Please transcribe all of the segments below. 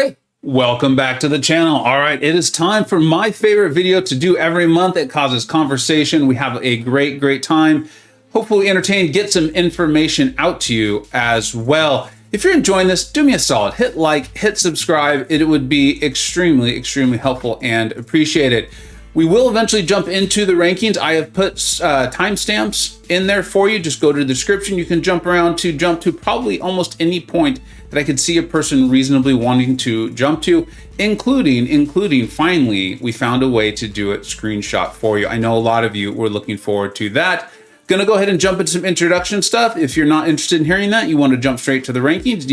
Hey, welcome back to the channel. All right, it is time for my favorite video to do every month. It causes conversation. We have a great time. Hopefully entertain, get some information out to you as well. If you're enjoying this, do me a solid. Hit like, hit subscribe. It would be extremely helpful and appreciated. We will eventually jump into the rankings. I have put timestamps in there for you. Just go to the description. You can jump to probably almost any point that I could see a person reasonably wanting to jump to, including finally, we found a way to do it screenshot for you. I know a lot of you were looking forward to that. Gonna go ahead and jump into some introduction stuff. If you're not interested in hearing that, you want to jump straight to the rankings,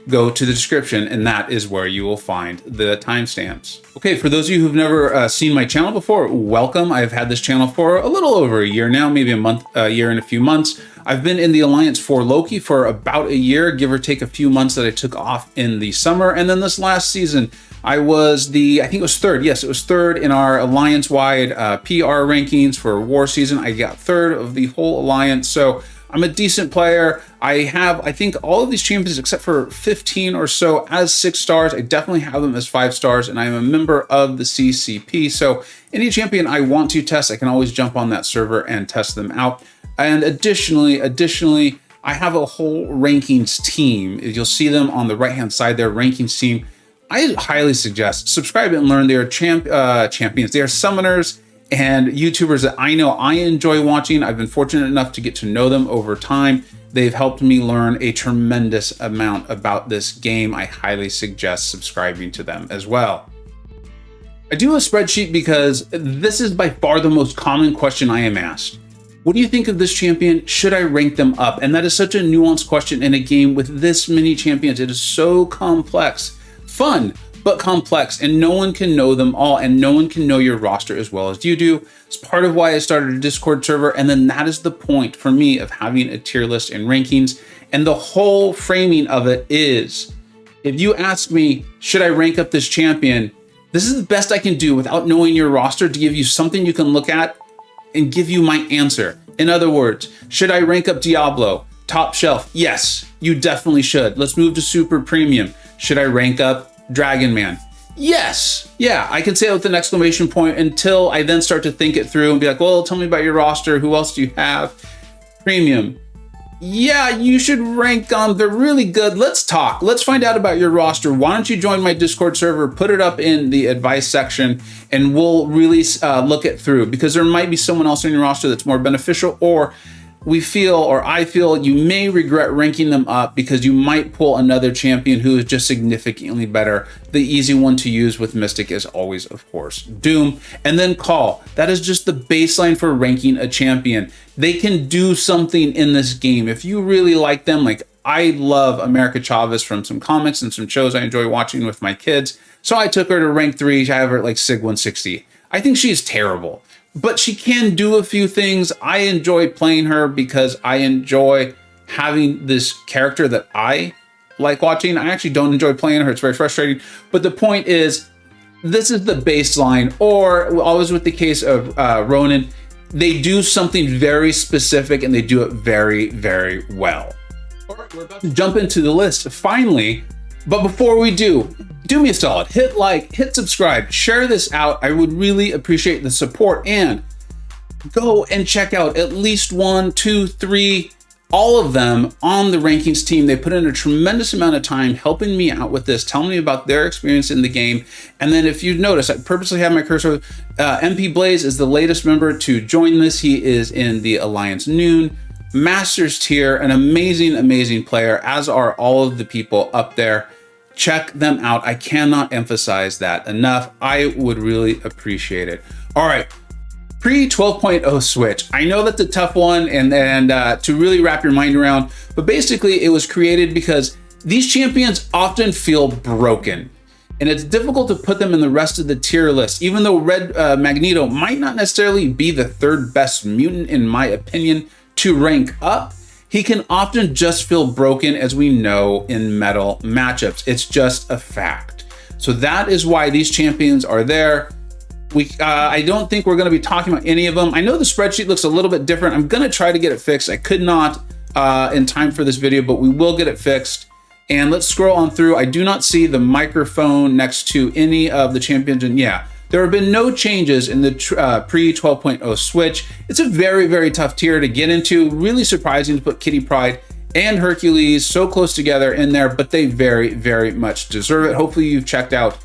go to the description, and that is where you will find the timestamps. Okay, for those of you who've never seen my channel before, welcome. I've had this channel for a little over a year now, maybe a year and a few months. I've been in the Alliance for Loki for about a year, give or take a few months that I took off in the summer. And then this last season, I was I think it was third. Yes, it was third in our Alliance-wide PR rankings for War Season. I got third of the whole Alliance. So I'm a decent player. I have, I think, all of these champions except for 15 or so as 6 stars. I definitely have them as 5 stars, and I am a member of the CCP. So any champion I want to test, I can always jump on that server and test them out. And additionally, I have a whole rankings team. You'll see them on the right-hand side there, rankings team. I highly suggest subscribe and learn. They are champions. They are summoners and YouTubers that I know I enjoy watching. I've been fortunate enough to get to know them over time. They've helped me learn a tremendous amount about this game. I highly suggest subscribing to them as well. I do a spreadsheet because this is by far the most common question I am asked. What do you think of this champion? Should I rank them up? And that is such a nuanced question in a game with this many champions. It is so complex, fun, but complex, and no one can know them all, and no one can know your roster as well as you do. It's part of why I started a Discord server, and then that is the point for me of having a tier list and rankings. And the whole framing of it is, if you ask me, should I rank up this champion? This is the best I can do without knowing your roster to give you something you can look at and give you my answer. In other words, should I rank up Diablo? Top shelf? Yes, you definitely should. Let's move to super premium. Should I rank up Dragon Man? Yes. Yeah, I can say it with an exclamation point until I then start to think it through and be like, well, tell me about your roster. Who else do you have? Premium. Yeah, you should rank them. They're really good. Let's talk. Let's find out about your roster. Why don't you join my Discord server, put it up in the advice section, and we'll really look it through, because there might be someone else in your roster that's more beneficial, or I feel you may regret ranking them up because you might pull another champion who is just significantly better. The easy one to use with Mystic is always, of course, Doom. And then Call. That is just the baseline for ranking a champion. They can do something in this game. If you really like them, like I love America Chavez from some comics and some shows I enjoy watching with my kids. So I took her to rank 3. I have her at like Sig 160. I think she's terrible, but she can do a few things. I enjoy playing her because I enjoy having this character that I like watching. I actually don't enjoy playing her. It's very frustrating. But the point is, this is the baseline. Or always with the case of Ronin, they do something very specific and they do it very well. All right, we're about to jump into the list finally. But before we do me a solid, hit like, hit subscribe, share this out. I would really appreciate the support, and go and check out at least 1, 2, 3, all of them on the rankings team. They put in a tremendous amount of time helping me out with this, telling me about their experience in the game. And then if you notice, I purposely have my cursor. MP Blaze is the latest member to join this. He is in the Alliance Noon Masters tier, an amazing player, as are all of the people up there. Check them out. I cannot emphasize that enough. I would really appreciate it. All right, pre 12.0 switch. I know that's a tough one and to really wrap your mind around, but basically it was created because these champions often feel broken, and it's difficult to put them in the rest of the tier list. Even though Red Magneto might not necessarily be the 3rd best mutant in my opinion to rank up, he can often just feel broken, as we know in metal matchups. It's just a fact. So that is why these champions are there. I don't think we're going to be talking about any of them. I know the spreadsheet looks a little bit different. I'm going to try to get it fixed. I could not in time for this video, but we will get it fixed. And let's scroll on through. I do not see the microphone next to any of the champions. And yeah, there have been no changes in the pre 12.0 switch. It's a very, very tough tier to get into. Really surprising to put Pryde and Hercules so close together in there, but they very, very much deserve it. Hopefully you've checked out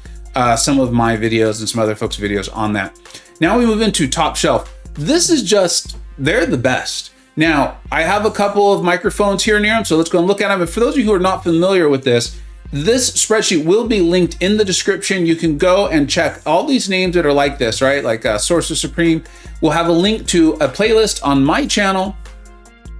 some of my videos and some other folks' videos on that. Now we move into top shelf. This is just, they're the best. Now, I have a couple of microphones here near them, so let's go and look at them. And for those of you who are not familiar with this spreadsheet will be linked in the description. You can go and check all these names that are like this, right? Like Sorcerer Supreme. We'll have a link to a playlist on my channel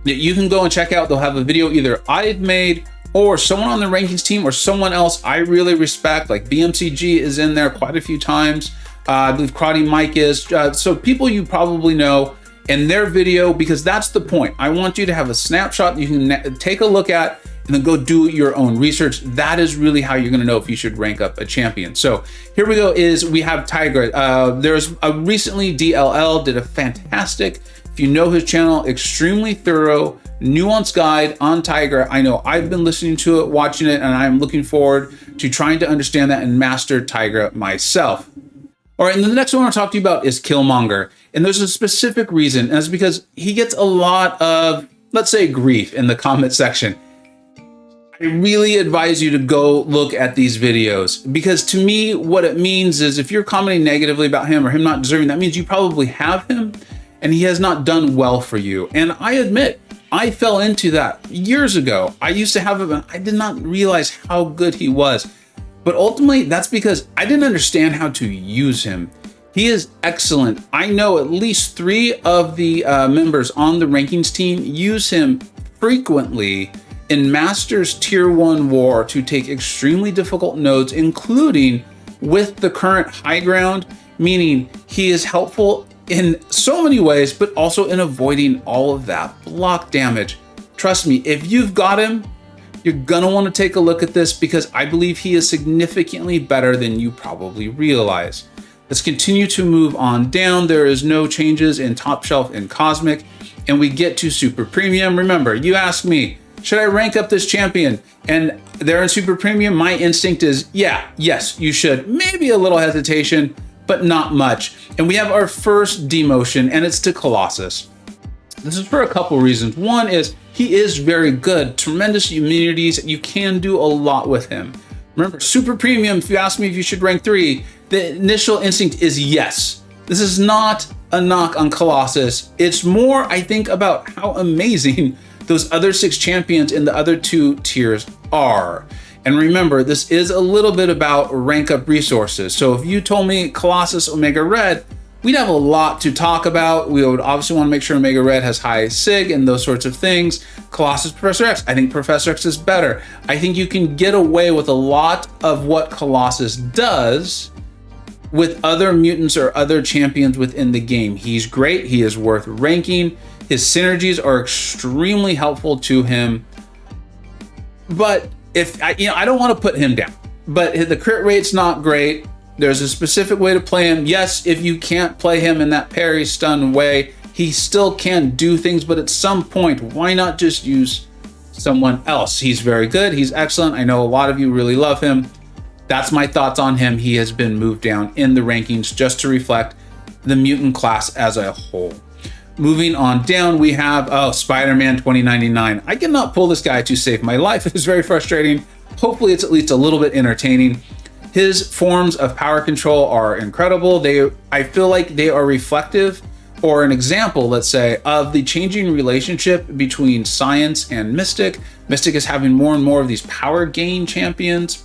that you can go and check out. They'll have a video either I've made or someone on the rankings team or someone else I really respect, like BMCG is in there quite a few times. I believe Karate Mike is. So people you probably know in their video, because that's the point. I want you to have a snapshot you can take a look at and then go do your own research. That is really how you're gonna know if you should rank up a champion. So here we go, we have Tigra. There's a recently DLL did a fantastic, if you know his channel, extremely thorough, nuanced guide on Tigra. I know I've been listening to it, watching it, and I'm looking forward to trying to understand that and master Tigra myself. All right, and the next one I want to talk to you about is Killmonger. And there's a specific reason, and that's because he gets a lot of, let's say, grief in the comment section. I really advise you to go look at these videos, because to me, what it means is if you're commenting negatively about him or him not deserving, that means you probably have him and he has not done well for you. And I admit, I fell into that years ago. I used to have him and I did not realize how good he was. But ultimately, that's because I didn't understand how to use him. He is excellent. I know at least 3 of the members on the rankings team use him frequently in Masters Tier 1 War to take extremely difficult nodes, including with the current high ground, meaning he is helpful in so many ways, but also in avoiding all of that block damage. Trust me, if you've got him, you're gonna want to take a look at this, because I believe he is significantly better than you probably realize. Let's continue to move on down. There is no changes in top shelf and cosmic, and we get to super premium. Remember, you asked me, should I rank up this champion? And they're in super premium. My instinct is, yes, you should. Maybe a little hesitation, but not much. And we have our first demotion, and it's to Colossus. This is for a couple reasons. One is he is very good, tremendous immunities. You can do a lot with him. Remember, super premium, if you ask me if you should rank 3, the initial instinct is yes. This is not a knock on Colossus. It's more, I think, about how amazing those other 6 champions in the other 2 tiers are. And remember, this is a little bit about rank up resources. So if you told me Colossus Omega Red, we'd have a lot to talk about. We would obviously want to make sure Omega Red has high SIG and those sorts of things. Colossus Professor X, I think Professor X is better. I think you can get away with a lot of what Colossus does with other mutants or other champions within the game. He's great, he is worth ranking. His synergies are extremely helpful to him. But if I don't want to put him down, but the crit rate's not great. There's a specific way to play him. Yes, if you can't play him in that parry stun way, he still can do things, but at some point, why not just use someone else? He's very good, he's excellent. I know a lot of you really love him. That's my thoughts on him. He has been moved down in the rankings just to reflect the mutant class as a whole. Moving on down, we have, Spider-Man 2099. I cannot pull this guy to save my life. It is very frustrating. Hopefully it's at least a little bit entertaining. His forms of power control are incredible. I feel like they are reflective, or an example, let's say, of the changing relationship between science and Mystic. Mystic is having more and more of these power gain champions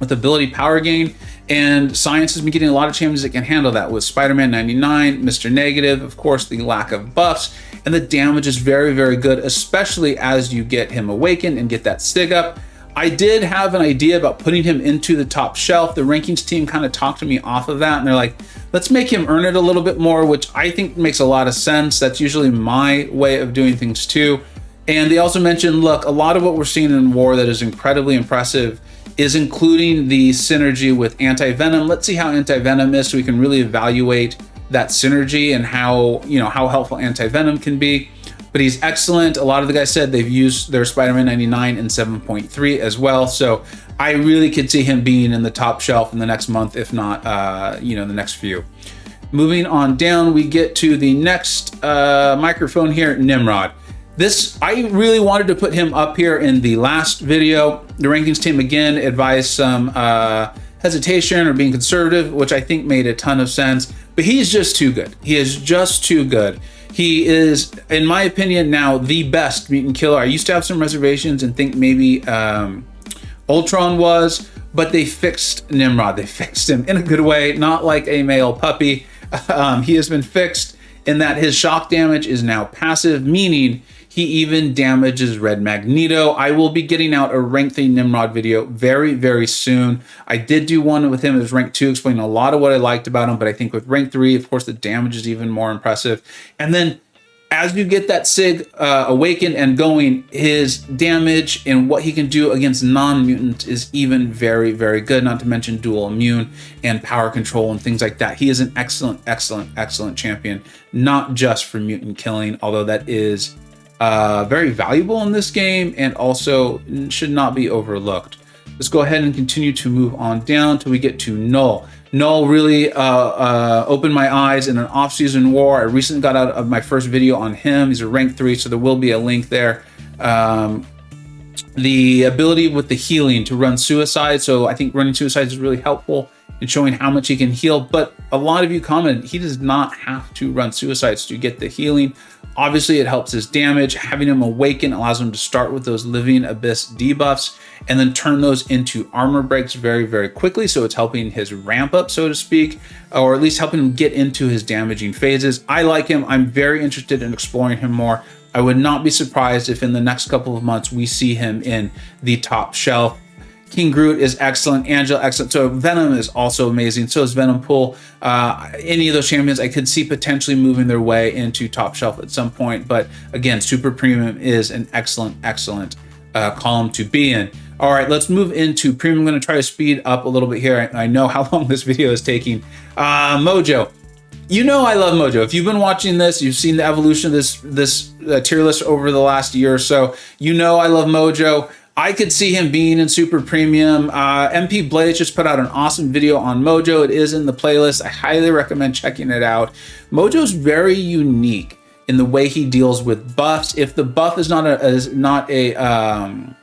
with ability power gain, and science has been getting a lot of champions that can handle that, with Spider-Man 99, Mr. Negative, of course, the lack of buffs, and the damage is very, very good, especially as you get him awakened and get that SIG up. I did have an idea about putting him into the top shelf. The rankings team kind of talked to me off of that, and they're like, let's make him earn it a little bit more, which I think makes a lot of sense. That's usually my way of doing things too. And they also mentioned, look, a lot of what we're seeing in War that is incredibly impressive is including the synergy with Anti-Venom. Let's see how Anti-Venom is, so we can really evaluate that synergy and how helpful Anti-Venom can be. but he's excellent. A lot of the guys said they've used their Spider-Man 99 and 7.3 as well. So I really could see him being in the top shelf in the next month, if not, you know, the next few. Moving on down, we get to the next microphone here, Nimrod. This, I really wanted to put him up here in the last video. The rankings team again advised some hesitation or being conservative, which I think made a ton of sense, but he's just too good. He is just too good. He is, in my opinion, now the best mutant killer. I used to have some reservations and think maybe Ultron was, but they fixed Nimrod. They fixed him in a good way, not like a male puppy. He has been fixed in that his shock damage is now passive, meaning he even damages Red Magneto. I will be getting out a rank 3 Nimrod video very, very soon. I did do one with him as rank 2, explaining a lot of what I liked about him, but I think with rank 3, of course, the damage is even more impressive. And then as you get that SIG awakened and going, his damage and what he can do against non-mutants is even very, very good, not to mention dual immune and power control and things like that. He is an excellent, excellent, excellent champion, not just for mutant killing, although that is very valuable in this game and also should not be overlooked. Let's go ahead and continue to move on down till we get to Knull. Knull really opened my eyes in an off-season war. I recently got out of my first video on him. He's a rank 3, so there will be a link there. The ability with the healing to run suicide. So I think running suicide is really helpful in showing how much he can heal. But a lot of you commented he does not have to run suicides to get the healing. Obviously, it helps his damage. Having him awaken allows him to start with those living abyss debuffs and then turn those into armor breaks very, very quickly. So it's helping his ramp up, so to speak, or at least helping him get into his damaging phases. I like him. I'm very interested in exploring him more. I would not be surprised if in the next couple of months we see him in the top shelf. King Groot is excellent, Angela excellent. So Venom is also amazing. So is Venom Pool. Any of those champions I could see potentially moving their way into top shelf at some point. But again, Super Premium is an excellent, excellent column to be in. All right, let's move into Premium. I'm going to try to speed up a little bit here. I know how long this video is taking. Mojo. You know I love Mojo. If you've been watching this, you've seen the evolution of this tier list over the last year or so. You know I love Mojo. I could see him being in Super Premium. MP Blaze just put out an awesome video on Mojo. It is in the playlist. I highly recommend checking it out. Mojo's very unique in the way he deals with buffs. If the buff is not a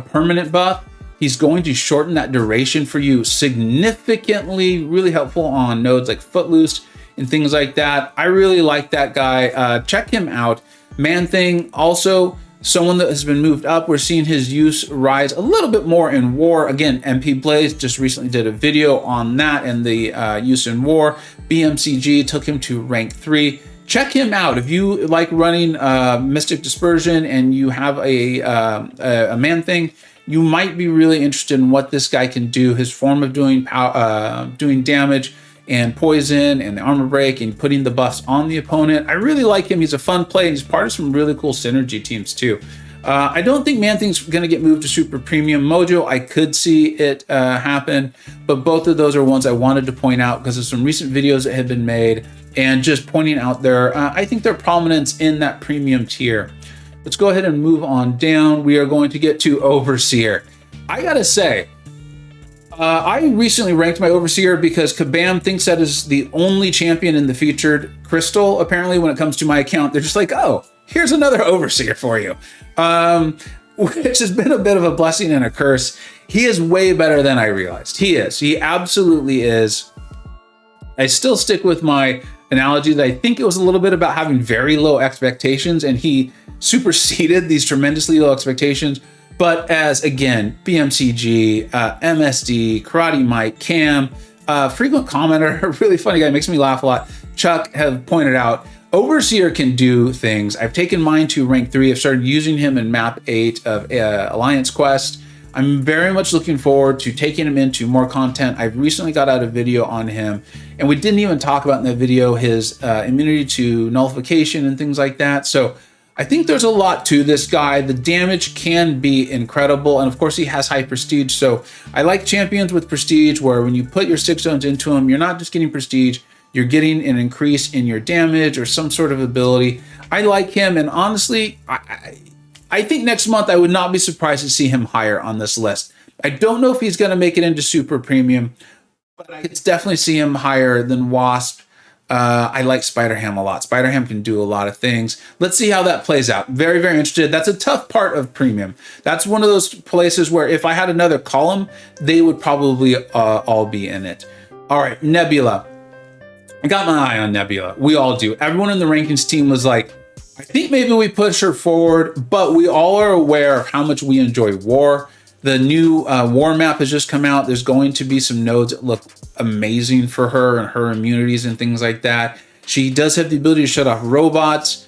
permanent buff, he's going to shorten that duration for you significantly. Really helpful on nodes like Footloose and things like that. I really like that guy. Check him out. Man-Thing also someone that has been moved up. We're seeing his use rise a little bit more in war. Again, MP Blaze just recently did a video on that and the use in war. BMCG took him to rank 3. Check him out. If you like running Mystic Dispersion and you have a Man-Thing, you might be really interested in what this guy can do. His form of doing damage and poison and the armor break and putting the buffs on the opponent. I really like him. He's a fun play and he's part of some really cool synergy teams too. I don't think Man-Thing's going to get moved to Super Premium. Mojo, I could see it happen, but both of those are ones I wanted to point out because of some recent videos that have been made and just pointing out I think their prominence in that premium tier. Let's go ahead and move on down. We are going to get to Overseer. I gotta say, I recently ranked my Overseer because Kabam thinks that is the only champion in the featured crystal. Apparently, when it comes to my account, they're just like, oh, here's another Overseer for you, which has been a bit of a blessing and a curse. He is way better than I realized. He is. He absolutely is. I still stick with my analogy that I think it was a little bit about having very low expectations, and he superseded these tremendously low expectations. But as, again, BMCG, MSD, Karate Mike, Cam, frequent commenter, a really funny guy, makes me laugh a lot, Chuck, have pointed out, Overseer can do things. I've taken mine to rank 3. I've started using him in map 8 of Alliance Quest. I'm very much looking forward to taking him into more content. I've recently got out a video on him, and we didn't even talk about in that video his immunity to nullification and things like that. So I think there's a lot to this guy. The damage can be incredible, and of course he has high prestige. So I like champions with prestige where when you put your 6 zones into him, you're not just getting prestige, you're getting an increase in your damage or some sort of ability. I like him, and honestly, I think next month I would not be surprised to see him higher on this list. I don't know if he's going to make it into super premium, but I could definitely see him higher than Wasp. I like Spider-Ham a lot. Spider-Ham can do a lot of things. Let's see how that plays out. Very, very interested. That's a tough part of premium. That's one of those places where if I had another column, they would probably all be in it. All right, Nebula. I got my eye on Nebula. We all do. Everyone in the rankings team was like, I think maybe we push her forward, but we all are aware of how much we enjoy war. The new war map has just come out. There's going to be some nodes that look amazing for her and her immunities and things like that. She does have the ability to shut off robots.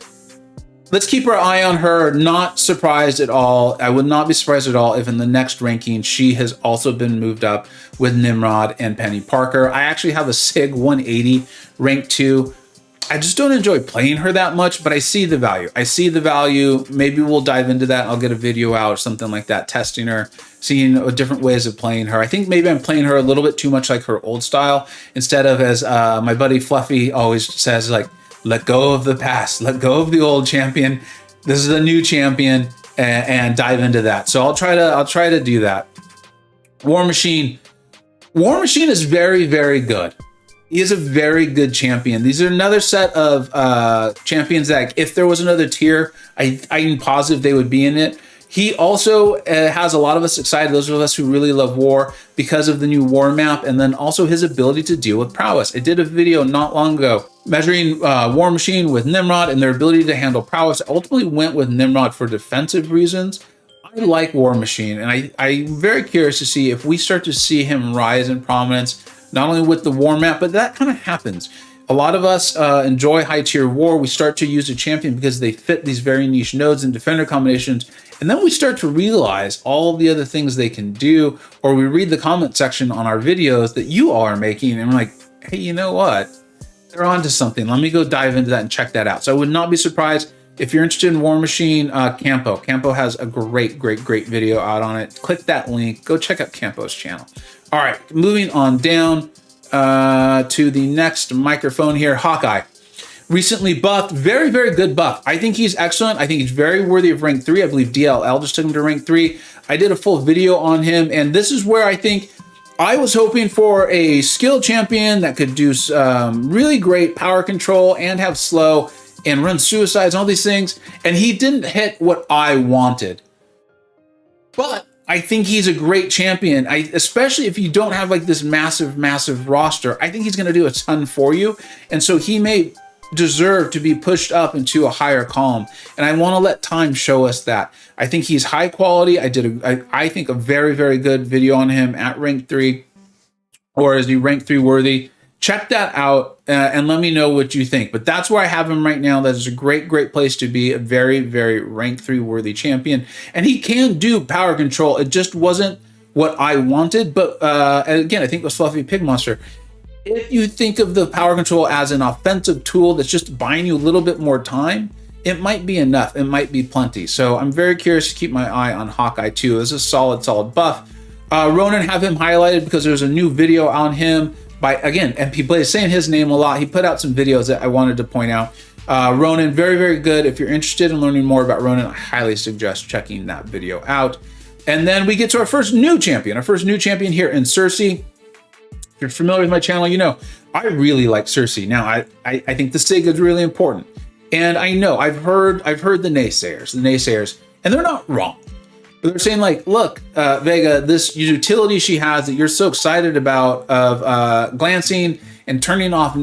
Let's keep our eye on her. Not surprised at all. I would not be surprised at all if in the next ranking, she has also been moved up with Nimrod and Penny Parker. I actually have a SIG 180 rank 2. I just don't enjoy playing her that much, but I see the value. I see the value. Maybe we'll dive into that. I'll get a video out or something like that, testing her, seeing different ways of playing her. I think maybe I'm playing her a little bit too much like her old style, instead of, as my buddy Fluffy always says, like, let go of the past, let go of the old champion. This is a new champion, and dive into that. So I'll try to do that. War Machine. War Machine is very, very good. He is a very good champion. These are another set of champions that if there was another tier, I'm positive they would be in it. He also has a lot of us excited, those of us who really love war, because of the new war map, and then also his ability to deal with prowess. I did a video not long ago measuring War Machine with Nimrod and their ability to handle prowess. I ultimately went with Nimrod for defensive reasons. I like War Machine, and I'm very curious to see if we start to see him rise in prominence, not only with the war map, but that kind of happens. A lot of us enjoy high tier war. We start to use a champion because they fit these very niche nodes and defender combinations. And then we start to realize all of the other things they can do, or we read the comment section on our videos that you all are making, and we're like, hey, you know what? They're onto something. Let me go dive into that and check that out. So I would not be surprised if you're interested in War Machine. Campo. Campo has a great video out on it. Click that link. Go check out Campo's channel. All right, moving on down to the next microphone here, Hawkeye. Recently buffed, very good buff. I think he's excellent. I think he's very worthy of rank 3. I believe DLL just took him to rank 3. I did a full video on him, and this is where I think I was hoping for a skill champion that could do really great power control and have slow and run suicides and all these things, and he didn't hit what I wanted. But I think he's a great champion, especially if you don't have like this massive roster. I think he's going to do a ton for you, and so he may deserve to be pushed up into a higher column, and I want to let time show us that. I think he's high quality. I did I think a very good video on him at rank 3, or is he rank 3 worthy? Check that out and let me know what you think. But that's where I have him right now. That is a great place to be. A very rank 3 worthy champion, and he can do power control. It just wasn't what I wanted. But again, I think it was Fluffy Pig Monster. If you think of the power control as an offensive tool that's just buying you a little bit more time, it might be enough. It might be plenty. So I'm very curious to keep my eye on Hawkeye too. This is a solid buff. Ronin, have him highlighted because there's a new video on him by, again, MP Blaze, saying his name a lot. He put out some videos that I wanted to point out. Ronin, very good. If you're interested in learning more about Ronin, I highly suggest checking that video out. And then we get to our first new champion here in Sersi. If you're familiar with my channel, you know I really like Sersi. Now, I think the SIG is really important. And I know I've heard the naysayers, and they're not wrong. But they're saying like, look, Vega, this utility she has that you're so excited about of glancing and turning off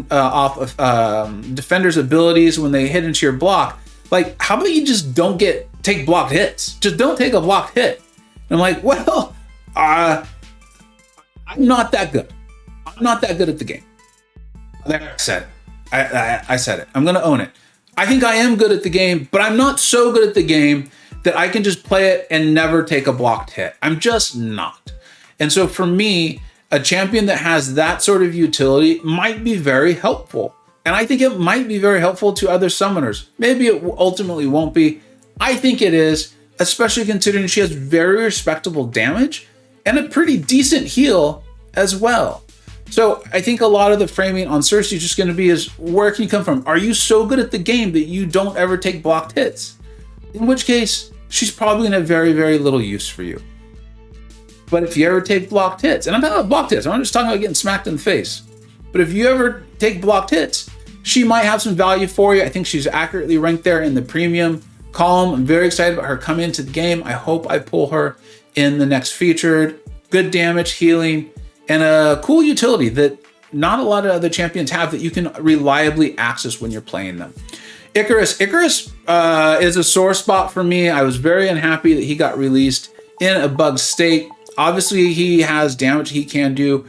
defenders' abilities when they hit into your block. Like, how about you just don't take blocked hits? Just don't take a blocked hit. And I'm like, well, I'm not that good. I'm not that good at the game. There, I said it. I said it. I'm going to own it. I think I am good at the game, but I'm not so good at the game that I can just play it and never take a blocked hit. I'm just not. And so for me, a champion that has that sort of utility might be very helpful. And I think it might be very helpful to other summoners. Maybe it ultimately won't be. I think it is, especially considering she has very respectable damage and a pretty decent heal as well. So I think a lot of the framing on Sersi is just going to be is, where can you come from? Are you so good at the game that you don't ever take blocked hits? In which case, she's probably going to have very, very little use for you. But if you ever take blocked hits, and I'm not about blocked hits, I'm not just talking about getting smacked in the face. But if you ever take blocked hits, she might have some value for you. I think she's accurately ranked there in the premium column. I'm very excited about her coming into the game. I hope I pull her in the next featured. Good damage, healing, and a cool utility that not a lot of other champions have that you can reliably access when you're playing them. Ikaris is a sore spot for me. I was very unhappy that he got released in a bugged state. Obviously, he has damage he can do.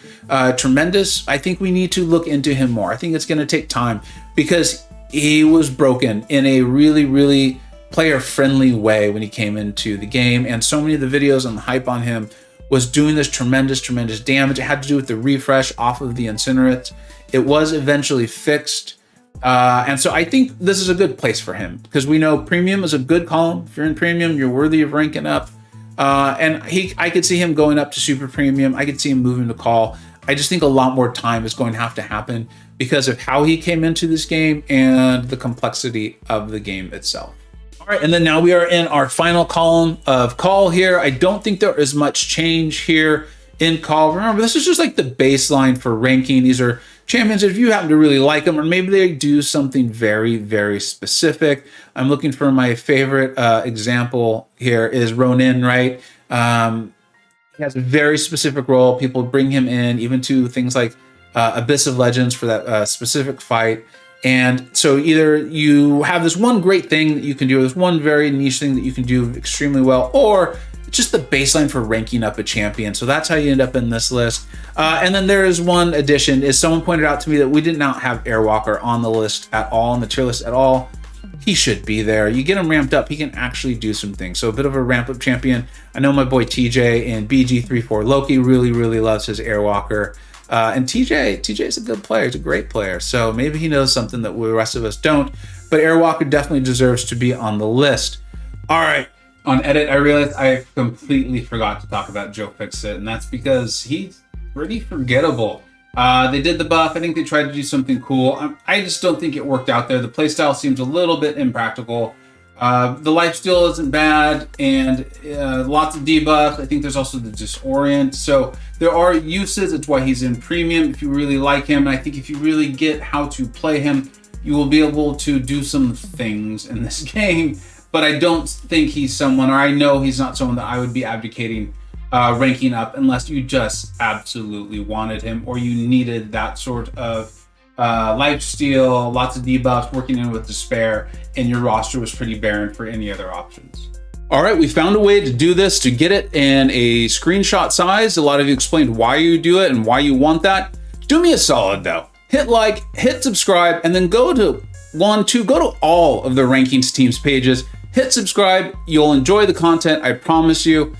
Tremendous. I think we need to look into him more. I think it's going to take time because he was broken in a really, really player-friendly way when he came into the game. And so many of the videos and the hype on him was doing this tremendous damage. It had to do with the refresh off of the Incinerate. It was eventually fixed. And so I think this is a good place for him because we know premium is a good column. If you're in premium, you're worthy of ranking up. And I could see him going up to super premium. I could see him moving to call. I just think a lot more time is going to have to happen because of how he came into this game and the complexity of the game itself. All right, and then now we are in our final column of call here. I don't think there is much change here in call. Remember, this is just like the baseline for ranking. These are champions if you happen to really like them, or maybe they do something very, very specific. I'm looking for my favorite example here is Ronin, right? He has a very specific role. People bring him in, even to things like Abyss of Legends for that specific fight. And so either you have this one great thing that you can do, this one very niche thing that you can do extremely well, or just the baseline for ranking up a champion. So that's how you end up in this list. And then there is one addition, is someone pointed out to me that we did not have Airwalker on the list at all, on the tier list at all. He should be there. You get him ramped up, he can actually do some things. So a bit of a ramp up champion. I know my boy TJ in BG34 Loki really loves his Airwalker. And TJ is a good player. He's a great player. So maybe he knows something that the rest of us don't. But Airwalker definitely deserves to be on the list. All right. On edit, I realized I completely forgot to talk about Joe Fixit, and that's because he's pretty forgettable. They did the buff. I think they tried to do something cool. I just don't think it worked out there. The playstyle seems a little bit impractical. The lifesteal isn't bad, and lots of debuff. I think there's also the disorient. So there are uses. It's why he's in premium if you really like him. And I think if you really get how to play him, you will be able to do some things in this game. But I don't think he's someone, or I know he's not someone that I would be advocating ranking up unless you just absolutely wanted him or you needed that sort of lifesteal, lots of debuffs, working in with despair, and your roster was pretty barren for any other options. All right, we found a way to do this, to get it in a screenshot size. A lot of you explained why you do it and why you want that. Do me a solid though. Hit like, hit subscribe, and then go to go to all of the rankings teams pages. Hit subscribe. You'll enjoy the content, I promise you.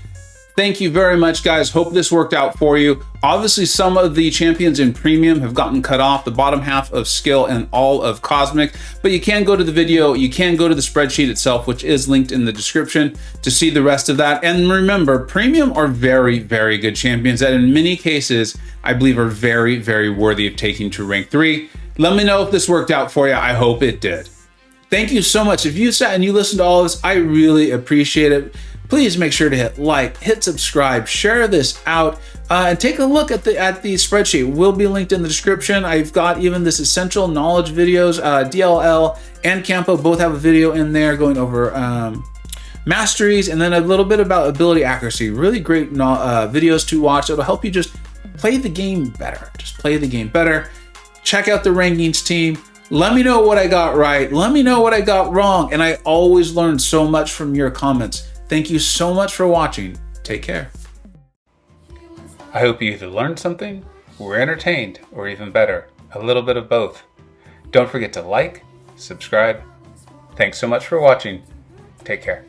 Thank you very much, guys. Hope this worked out for you. Obviously, some of the champions in premium have gotten cut off, the bottom half of skill and all of cosmic, but you can go to the video, you can go to the spreadsheet itself, which is linked in the description to see the rest of that. And remember, premium are very, very good champions that in many cases, I believe are very, very worthy of taking to rank 3. Let me know if this worked out for you. I hope it did. Thank you so much. If you sat and you listened to all of this, I really appreciate it. Please make sure to hit like, hit subscribe, share this out, and take a look at the spreadsheet. It will be linked in the description. I've got even this essential knowledge videos, DLL and Campo both have a video in there going over masteries, and then a little bit about ability accuracy. Really great videos to watch. It'll help you just play the game better. Just play the game better. Check out the rankings team. Let me know what I got right. Let me know what I got wrong. And I always learn so much from your comments. Thank you so much for watching. Take care. I hope you either learned something, were entertained, or even better, a little bit of both. Don't forget to like, subscribe. Thanks so much for watching. Take care.